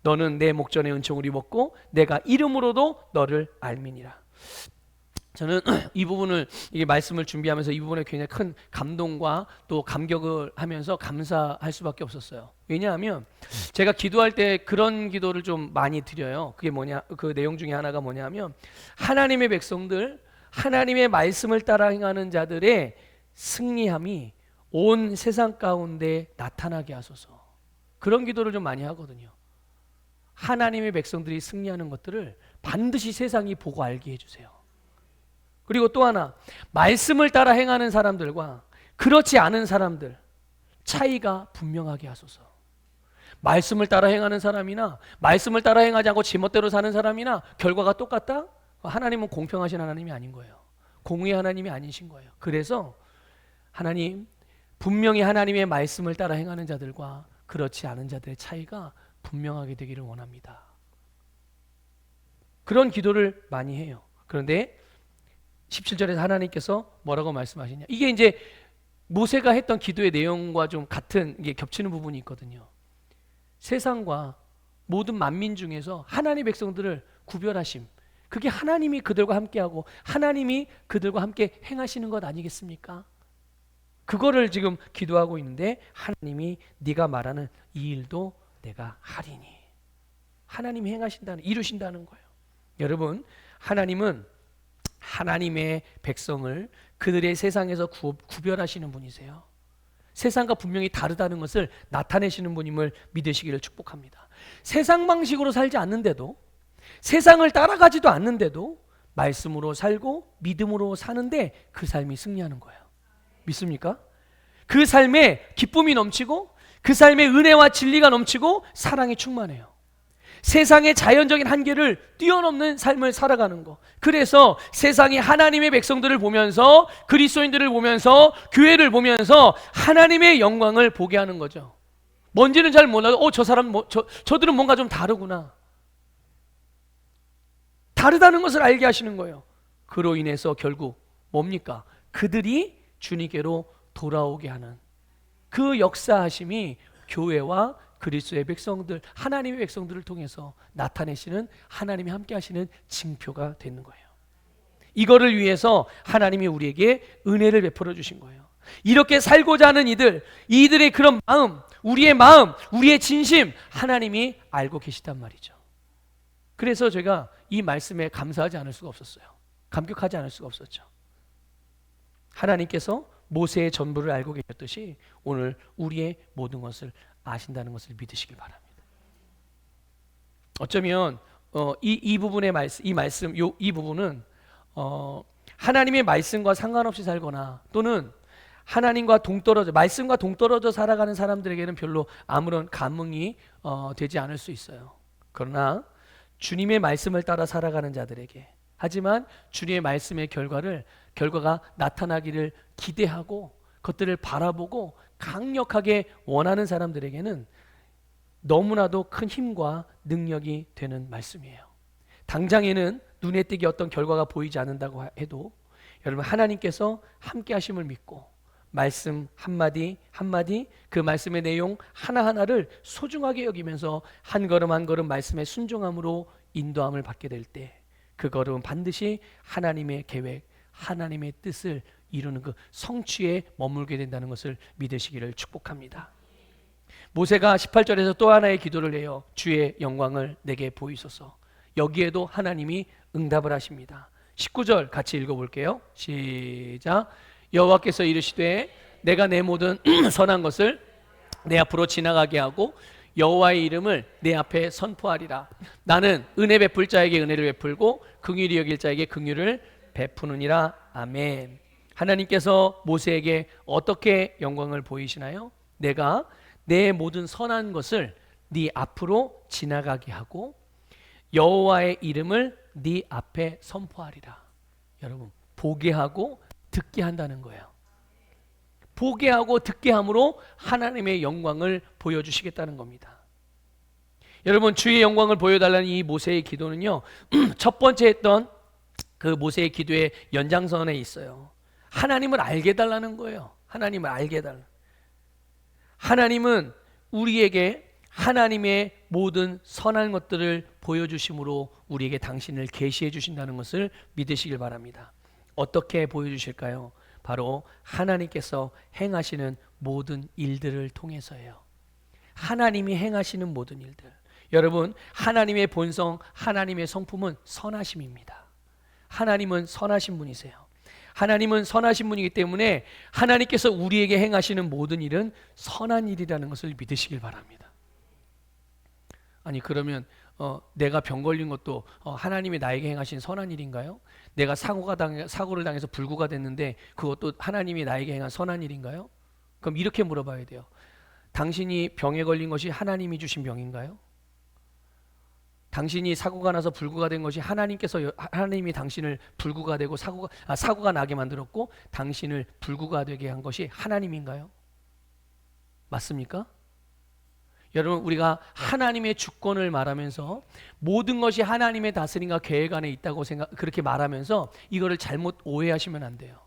너는 내 목전에 은총을 입었고 내가 이름으로도 너를 알미니라. 저는 이 부분을, 이게 말씀을 준비하면서 이 부분에 굉장히 큰 감동과 또 감격을 하면서 감사할 수밖에 없었어요. 왜냐하면 제가 기도할 때 그런 기도를 좀 많이 드려요. 그게 뭐냐, 그 내용 중에 하나가 뭐냐면 하나님의 백성들, 하나님의 말씀을 따라 행하는 자들의 승리함이 온 세상 가운데 나타나게 하소서. 그런 기도를 좀 많이 하거든요. 하나님의 백성들이 승리하는 것들을 반드시 세상이 보고 알게 해주세요. 그리고 또 하나, 말씀을 따라 행하는 사람들과 그렇지 않은 사람들 차이가 분명하게 하소서. 말씀을 따라 행하는 사람이나 말씀을 따라 행하지 않고 제멋대로 사는 사람이나 결과가 똑같다? 하나님은 공평하신 하나님이 아닌 거예요. 공의의 하나님이 아니신 거예요. 그래서 하나님, 분명히 하나님의 말씀을 따라 행하는 자들과 그렇지 않은 자들의 차이가 분명하게 되기를 원합니다. 그런 기도를 많이 해요. 그런데 17절에서 하나님께서 뭐라고 말씀하시냐, 이게 이제 모세가 했던 기도의 내용과 좀 같은, 게 겹치는 부분이 있거든요. 세상과 모든 만민 중에서 하나님의 백성들을 구별하심, 그게 하나님이 그들과 함께하고 하나님이 그들과 함께 행하시는 것 아니겠습니까? 그거를 지금 기도하고 있는데 하나님이 네가 말하는 이 일도 내가 하리니, 하나님이 행하신다는, 이루신다는 거예요. 여러분, 하나님은 하나님의 백성을 그들의 세상에서 구별하시는 분이세요. 세상과 분명히 다르다는 것을 나타내시는 분임을 믿으시기를 축복합니다. 세상 방식으로 살지 않는데도, 세상을 따라가지도 않는데도 말씀으로 살고 믿음으로 사는데 그 삶이 승리하는 거예요. 믿습니까? 그 삶에 기쁨이 넘치고 그 삶에 은혜와 진리가 넘치고 사랑이 충만해요. 세상의 자연적인 한계를 뛰어넘는 삶을 살아가는 거. 그래서 세상이 하나님의 백성들을 보면서, 그리스도인들을 보면서, 교회를 보면서 하나님의 영광을 보게 하는 거죠. 뭔지는 잘 몰라도 저 사람 저들은 뭔가 좀 다르구나. 다르다는 것을 알게 하시는 거예요. 그로 인해서 결국 뭡니까? 그들이 주님께로 돌아오게 하는 그 역사하심이 교회와 그리스도의 백성들, 하나님의 백성들을 통해서 나타내시는 하나님이 함께 하시는 징표가 되는 거예요. 이거를 위해서 하나님이 우리에게 은혜를 베풀어 주신 거예요. 이렇게 살고자 하는 이들의 그런 마음, 우리의 진심 하나님이 알고 계시단 말이죠. 그래서 제가 이 말씀에 감사하지 않을 수가 없었어요. 감격하지 않을 수가 없었죠. 하나님께서 모세의 전부를 알고 계셨듯이 오늘 우리의 모든 것을 아신다는 것을 믿으시길 바랍니다. 어쩌면 이 부분의 이 부분은 하나님의 말씀과 상관없이 살거나 또는 하나님과 말씀과 동떨어져 살아가는 사람들에게는 별로 아무런 감흥이 되지 않을 수 있어요. 그러나 주님의 말씀을 따라 살아가는 자들에게, 하지만 주님의 말씀의 결과가 나타나기를 기대하고 그것들을 바라보고 강력하게 원하는 사람들에게는 너무나도 큰 힘과 능력이 되는 말씀이에요. 당장에는 눈에 띄게 어떤 결과가 보이지 않는다고 해도 여러분, 하나님께서 함께 하심을 믿고 말씀 한마디 한마디, 그 말씀의 내용 하나하나를 소중하게 여기면서 한 걸음 한 걸음 말씀의 순종함으로 인도함을 받게 될 때 그 걸음은 반드시 하나님의 계획, 하나님의 뜻을 이루는 그 성취에 머물게 된다는 것을 믿으시기를 축복합니다. 모세가 18절에서 또 하나의 기도를 해요. 주의 영광을 내게 보이소서. 여기에도 하나님이 응답을 하십니다. 19절 같이 읽어볼게요. 시작. 여호와께서 이르시되 내가 내 모든 선한 것을 내 앞으로 지나가게 하고 여호와의 이름을 내 앞에 선포하리라. 나는 은혜 베풀 자에게 은혜를 베풀고 긍휼히 여길 자에게 긍휼을 베푸느니라. 아멘. 하나님께서 모세에게 어떻게 영광을 보이시나요? 내가 내 모든 선한 것을 네 앞으로 지나가게 하고 여호와의 이름을 네 앞에 선포하리라. 여러분, 보게 하고 듣게 한다는 거예요. 보게 하고 듣게 함으로 하나님의 영광을 보여주시겠다는 겁니다. 여러분, 주의 영광을 보여달라는 이 모세의 기도는요, 첫 번째 했던 그 모세의 기도의 연장선에 있어요. 하나님을 알게 해달라는 거예요. 하나님을 알게 해달라. 하나님은 우리에게 하나님의 모든 선한 것들을 보여주심으로 우리에게 당신을 계시해 주신다는 것을 믿으시길 바랍니다. 어떻게 보여주실까요? 바로 하나님께서 행하시는 모든 일들을 통해서예요. 하나님이 행하시는 모든 일들. 여러분, 하나님의 본성, 하나님의 성품은 선하심입니다. 하나님은 선하신 분이세요. 하나님은 선하신 분이기 때문에 하나님께서 우리에게 행하시는 모든 일은 선한 일이라는 것을 믿으시길 바랍니다. 아니, 그러면 내가 병 걸린 것도 하나님이 나에게 행하신 선한 일인가요? 내가 사고를 당해서 불구가 됐는데 그것도 하나님이 나에게 행한 선한 일인가요? 그럼 이렇게 물어봐야 돼요. 당신이 병에 걸린 것이 하나님이 주신 병인가요? 당신이 사고가 나서 불구가 된 것이 하나님이 당신을 불구가 되고 사고가 나게 만들었고 당신을 불구가 되게 한 것이 하나님인가요? 맞습니까? 여러분, 우리가 하나님의 주권을 말하면서 모든 것이 하나님의 다스림과 계획 안에 있다고 그렇게 말하면서 이거를 잘못 오해하시면 안 돼요.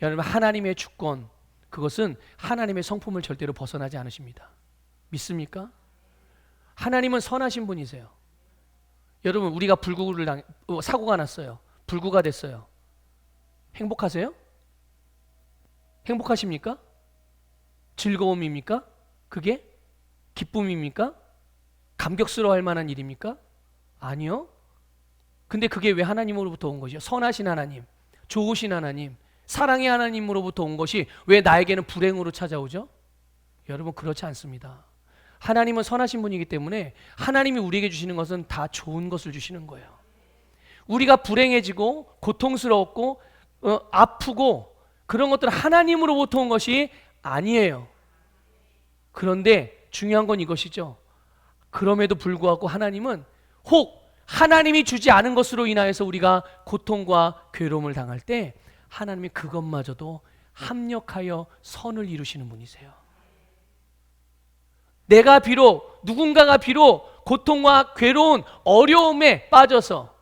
여러분, 하나님의 주권, 그것은 하나님의 성품을 절대로 벗어나지 않으십니다. 믿습니까? 하나님은 선하신 분이세요. 여러분, 우리가 사고가 났어요. 불구가 됐어요. 행복하세요? 행복하십니까? 즐거움입니까? 그게? 기쁨입니까? 감격스러워할 만한 일입니까? 아니요. 근데 그게 왜 하나님으로부터 온 것이요? 선하신 하나님, 좋으신 하나님, 사랑의 하나님으로부터 온 것이 왜 나에게는 불행으로 찾아오죠? 여러분, 그렇지 않습니다. 하나님은 선하신 분이기 때문에 하나님이 우리에게 주시는 것은 다 좋은 것을 주시는 거예요. 우리가 불행해지고 고통스럽고 아프고 그런 것들은 하나님으로부터 온 것이 아니에요. 그런데 중요한 건 이것이죠. 그럼에도 불구하고 하나님은 혹 하나님이 주지 않은 것으로 인하여서 우리가 고통과 괴로움을 당할 때 하나님이 그것마저도 합력하여 선을 이루시는 분이세요. 누군가가 비록 고통과 괴로운 어려움에 빠져서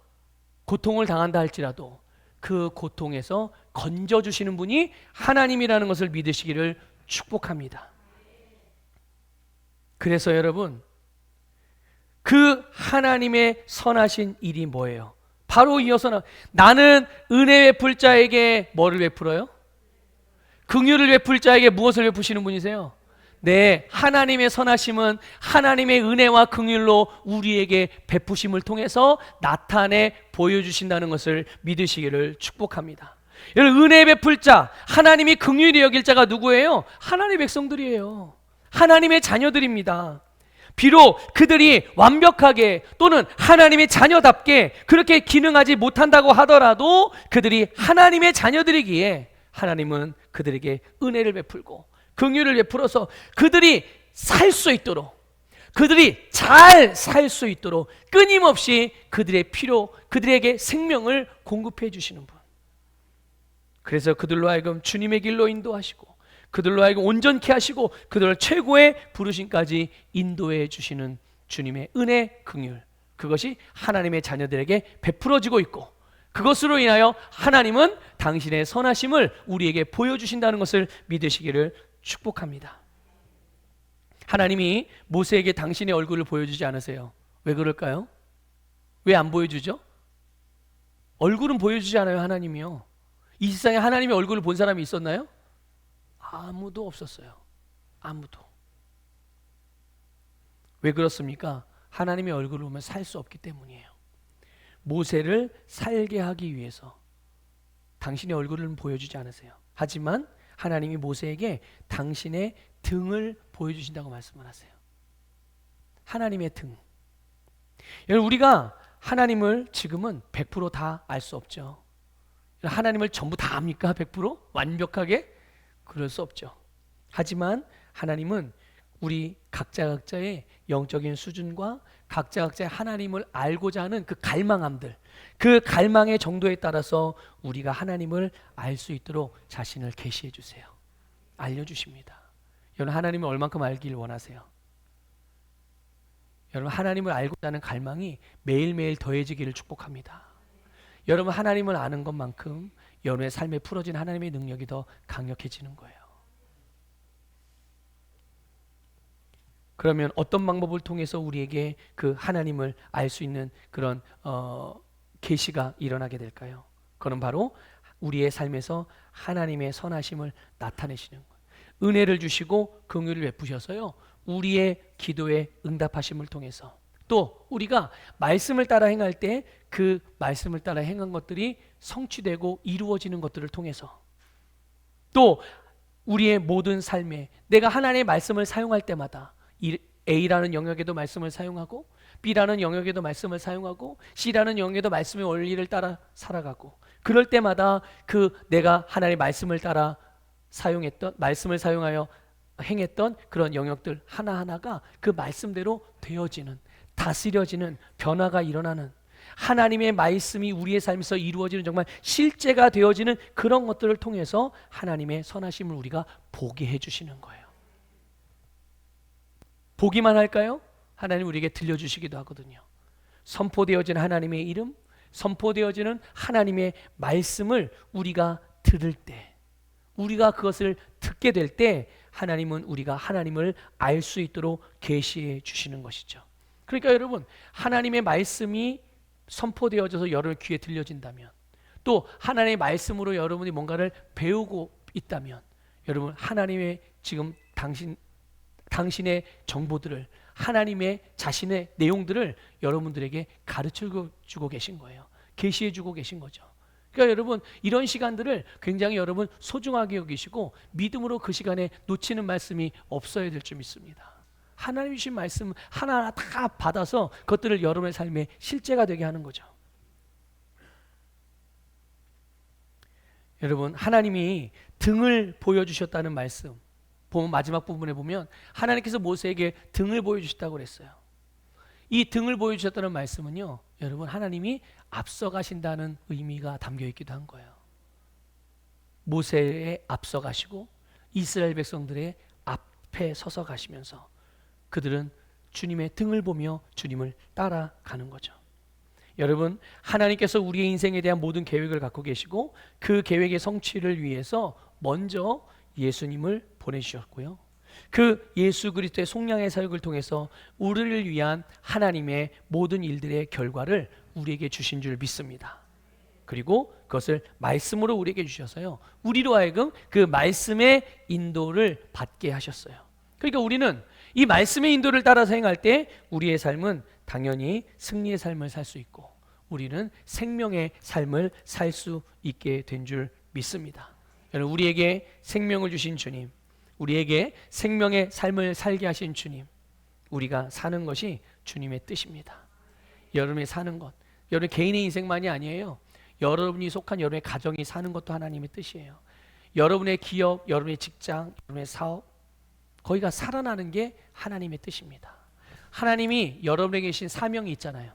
고통을 당한다 할지라도 그 고통에서 건져주시는 분이 하나님이라는 것을 믿으시기를 축복합니다. 그래서 여러분, 그 하나님의 선하신 일이 뭐예요? 바로 이어서는 나는 은혜 베풀 자에게 뭐를 베풀어요? 긍휼을 베풀 자에게 무엇을 베푸시는 분이세요? 네, 하나님의 선하심은 하나님의 은혜와 긍휼로 우리에게 베푸심을 통해서 나타내 보여주신다는 것을 믿으시기를 축복합니다. 여러분, 은혜 베풀 자, 하나님이 긍휼히 여길 자가 누구예요? 하나님의 백성들이에요. 하나님의 자녀들입니다. 비록 그들이 완벽하게 또는 하나님의 자녀답게 그렇게 기능하지 못한다고 하더라도 그들이 하나님의 자녀들이기에 하나님은 그들에게 은혜를 베풀고 긍휼을 베풀어서 그들이 살 수 있도록, 그들이 잘 살 수 있도록 끊임없이 그들의 그들에게 생명을 공급해 주시는 분. 그래서 그들로 하여금 주님의 길로 인도하시고 그들로 하여금 온전케 하시고 그들을 최고의 부르심까지 인도해 주시는 주님의 은혜, 긍휼, 그것이 하나님의 자녀들에게 베풀어지고 있고, 그것으로 인하여 하나님은 당신의 선하심을 우리에게 보여주신다는 것을 믿으시기를 축복합니다. 하나님이 모세에게 당신의 얼굴을 보여주지 않으세요. 왜 그럴까요? 왜 안 보여주죠? 얼굴은 보여주지 않아요. 하나님이요. 이 세상에 하나님의 얼굴을 본 사람이 있었나요? 아무도 없었어요. 아무도. 왜 그렇습니까? 하나님의 얼굴을 보면 살 수 없기 때문이에요. 모세를 살게 하기 위해서 당신의 얼굴을 보여주지 않으세요. 하지만 하나님이 모세에게 당신의 등을 보여주신다고 말씀을 하세요. 하나님의 등. 여러분, 우리가 하나님을 지금은 100% 다 알 수 없죠. 하나님을 전부 다 압니까? 100%? 완벽하게? 그럴 수 없죠. 하지만 하나님은 우리 각자의 영적인 수준과 각자의 하나님을 알고자 하는 그 갈망함들, 그 갈망의 정도에 따라서 우리가 하나님을 알 수 있도록 자신을 계시해 주세요. 알려주십니다. 여러분, 하나님을 얼만큼 알기를 원하세요? 여러분, 하나님을 알고자 하는 갈망이 매일매일 더해지기를 축복합니다. 여러분, 하나님을 아는 것만큼 여러분의 삶에 풀어진 하나님의 능력이 더 강력해지는 거예요. 그러면 어떤 방법을 통해서 우리에게 그 하나님을 알 수 있는 그런 계시가 일어나게 될까요? 그건 바로 우리의 삶에서 하나님의 선하심을 나타내시는 거예요. 은혜를 주시고 긍휼을 베푸셔서요, 우리의 기도에 응답하심을 통해서, 또 우리가 말씀을 따라 행할 때 그 말씀을 따라 행한 것들이 성취되고 이루어지는 것들을 통해서, 또 우리의 모든 삶에 내가 하나님의 말씀을 사용할 때마다 A라는 영역에도 말씀을 사용하고 B라는 영역에도 말씀을 사용하고 C라는 영역에도 말씀의 원리를 따라 살아가고, 그럴 때마다 그 내가 하나님의 말씀을 따라 사용했던, 말씀을 사용하여 행했던 그런 영역들 하나하나가 그 말씀대로 되어지는, 다스려지는, 변화가 일어나는, 하나님의 말씀이 우리의 삶에서 이루어지는, 정말 실제가 되어지는 그런 것들을 통해서 하나님의 선하심을 우리가 보게 해주시는 거예요. 보기만 할까요? 하나님 우리에게 들려주시기도 하거든요. 선포되어진 하나님의 이름, 선포되어지는 하나님의 말씀을 우리가 들을 때, 우리가 그것을 듣게 될 때 하나님은 우리가 하나님을 알 수 있도록 계시해 주시는 것이죠. 그러니까 여러분, 하나님의 말씀이 선포되어져서 여러분 귀에 들려진다면, 또 하나님의 말씀으로 여러분이 뭔가를 배우고 있다면, 여러분 하나님의 지금 당신의 정보들을, 하나님의 자신의 내용들을 여러분들에게 가르쳐주고 계신 거예요. 계시해주고 계신 거죠. 그러니까 여러분, 이런 시간들을 굉장히 여러분 소중하게 여기시고 믿음으로 그 시간에 놓치는 말씀이 없어야 될 줄 믿습니다. 하나님 주신 말씀 하나하나 다 받아서 그것들을 여러분의 삶에 실제가 되게 하는 거죠. 여러분, 하나님이 등을 보여주셨다는 말씀 보면, 마지막 부분에 보면 하나님께서 모세에게 등을 보여주셨다고 그랬어요. 이 등을 보여주셨다는 말씀은요, 여러분, 하나님이 앞서가신다는 의미가 담겨 있기도 한 거예요. 모세에 앞서가시고 이스라엘 백성들의 앞에 서서 가시면서 그들은 주님의 등을 보며 주님을 따라가는 거죠. 여러분, 하나님께서 우리의 인생에 대한 모든 계획을 갖고 계시고 그 계획의 성취를 위해서 먼저 예수님을 보내주셨고요, 그 예수 그리스도의 속량의 사역을 통해서 우리를 위한 하나님의 모든 일들의 결과를 우리에게 주신 줄 믿습니다. 그리고 그것을 말씀으로 우리에게 주셔서요, 우리로 하여금 그 말씀의 인도를 받게 하셨어요. 그러니까 우리는 이 말씀의 인도를 따라서 행할 때 우리의 삶은 당연히 승리의 삶을 살 수 있고 우리는 생명의 삶을 살 수 있게 된 줄 믿습니다. 여러분, 우리에게 생명을 주신 주님, 우리에게 생명의 삶을 살게 하신 주님, 우리가 사는 것이 주님의 뜻입니다. 여러분이 사는 것, 여러분 개인의 인생만이 아니에요. 여러분이 속한 여러분의 가정이 사는 것도 하나님의 뜻이에요. 여러분의 기업, 여러분의 직장, 여러분의 사업, 거기가 살아나는 게 하나님의 뜻입니다. 하나님이 여러분에게 주신 사명이 있잖아요.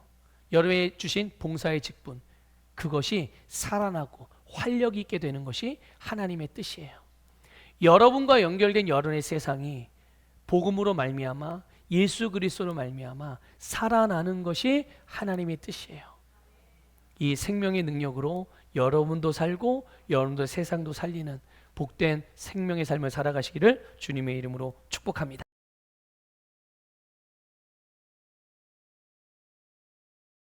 여러분에게 주신 봉사의 직분, 그것이 살아나고 활력이 있게 되는 것이 하나님의 뜻이에요. 여러분과 연결된 여러분의 세상이 복음으로 말미암아 예수 그리스도로 말미암아 살아나는 것이 하나님의 뜻이에요. 이 생명의 능력으로 여러분도 살고 여러분도 세상도 살리는 복된 생명의 삶을 살아가시기를 주님의 이름으로 축복합니다.